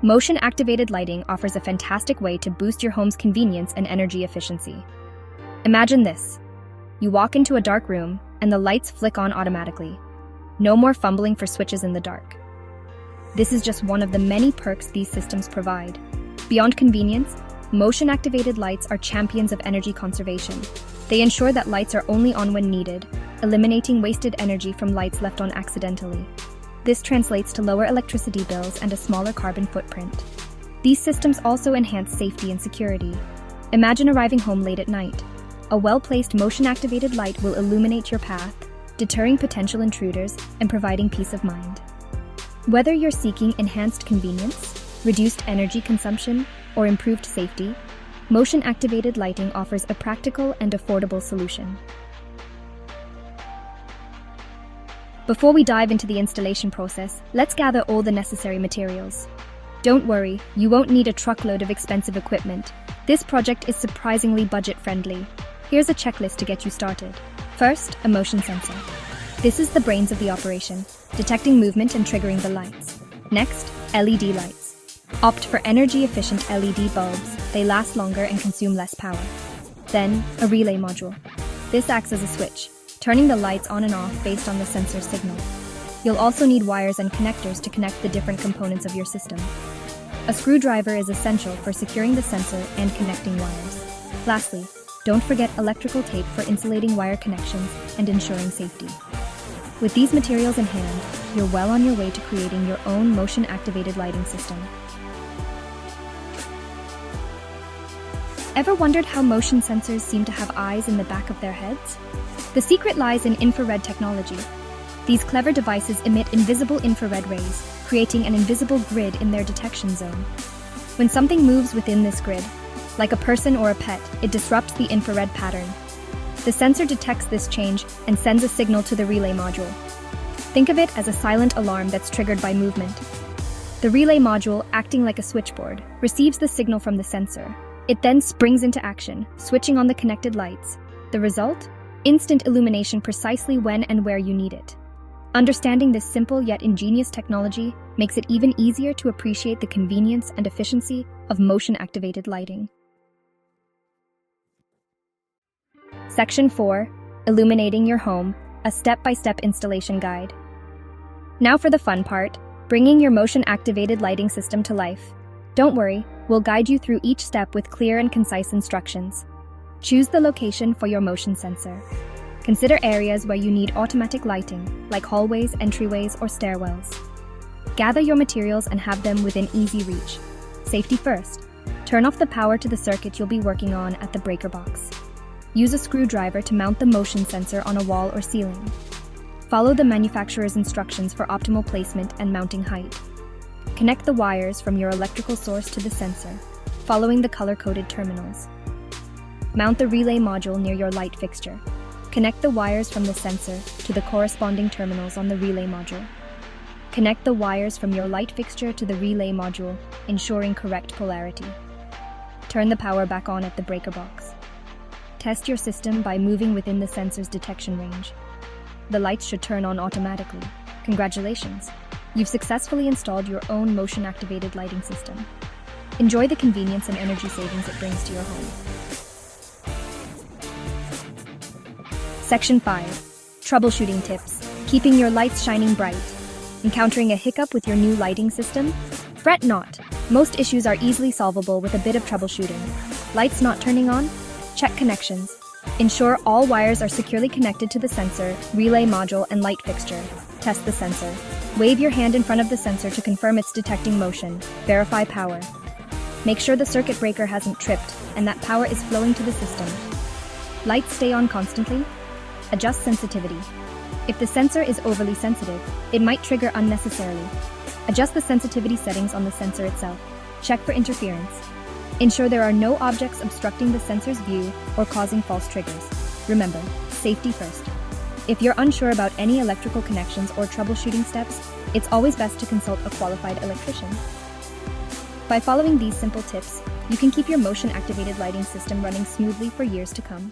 Motion-activated lighting offers a fantastic way to boost your home's convenience and energy efficiency. Imagine this. You walk into a dark room, and the lights flick on automatically. No more fumbling for switches in the dark. This is just one of the many perks these systems provide. Beyond convenience, motion-activated lights are champions of energy conservation. They ensure that lights are only on when needed, eliminating wasted energy from lights left on accidentally. This translates to lower electricity bills and a smaller carbon footprint. These systems also enhance safety and security. Imagine arriving home late at night. A well-placed motion-activated light will illuminate your path, deterring potential intruders and providing peace of mind. Whether you're seeking enhanced convenience, reduced energy consumption, or improved safety, motion-activated lighting offers a practical and affordable solution. Before we dive into the installation process, let's gather all the necessary materials. Don't worry, you won't need a truckload of expensive equipment. This project is surprisingly budget-friendly. Here's a checklist to get you started. First, a motion sensor. This is the brains of the operation, detecting movement and triggering the lights. Next, LED lights. Opt for energy-efficient LED bulbs. They last longer and consume less power. Then, a relay module. This acts as a switch, turning the lights on and off based on the sensor signal. You'll also need wires and connectors to connect the different components of your system. A screwdriver is essential for securing the sensor and connecting wires. Lastly, don't forget electrical tape for insulating wire connections and ensuring safety. With these materials in hand, you're well on your way to creating your own motion-activated lighting system. Ever wondered how motion sensors seem to have eyes in the back of their heads? The secret lies in infrared technology. These clever devices emit invisible infrared rays, creating an invisible grid in their detection zone. When something moves within this grid, like a person or a pet, it disrupts the infrared pattern. The sensor detects this change and sends a signal to the relay module. Think of it as a silent alarm that's triggered by movement. The relay module, acting like a switchboard, receives the signal from the sensor. It then springs into action, switching on the connected lights. The result? Instant illumination precisely when and where you need it. Understanding this simple yet ingenious technology makes it even easier to appreciate the convenience and efficiency of motion-activated lighting. Section 4. Illuminating your home, a step-by-step installation guide. Now for the fun part, bringing your motion-activated lighting system to life. Don't worry, we'll guide you through each step with clear and concise instructions. Choose the location for your motion sensor. Consider areas where you need automatic lighting, like hallways, entryways, or stairwells. Gather your materials and have them within easy reach. Safety first. Turn off the power to the circuit you'll be working on at the breaker box. Use a screwdriver to mount the motion sensor on a wall or ceiling. Follow the manufacturer's instructions for optimal placement and mounting height. Connect the wires from your electrical source to the sensor, following the color-coded terminals. Mount the relay module near your light fixture. Connect the wires from the sensor to the corresponding terminals on the relay module. Connect the wires from your light fixture to the relay module, ensuring correct polarity. Turn the power back on at the breaker box. Test your system by moving within the sensor's detection range. The lights should turn on automatically. Congratulations! You've successfully installed your own motion-activated lighting system. Enjoy the convenience and energy savings it brings to your home. Section 5. Troubleshooting tips. Keeping your lights shining bright. Encountering a hiccup with your new lighting system? Fret not. Most issues are easily solvable with a bit of troubleshooting. Lights not turning on? Check connections. Ensure all wires are securely connected to the sensor, relay module, and light fixture. Test the sensor. Wave your hand in front of the sensor to confirm it's detecting motion. Verify power. Make sure the circuit breaker hasn't tripped and that power is flowing to the system. Lights stay on constantly? Adjust sensitivity. If the sensor is overly sensitive, it might trigger unnecessarily. Adjust the sensitivity settings on the sensor itself. Check for interference. Ensure there are no objects obstructing the sensor's view or causing false triggers. Remember, safety first. If you're unsure about any electrical connections or troubleshooting steps, it's always best to consult a qualified electrician. By following these simple tips, you can keep your motion-activated lighting system running smoothly for years to come.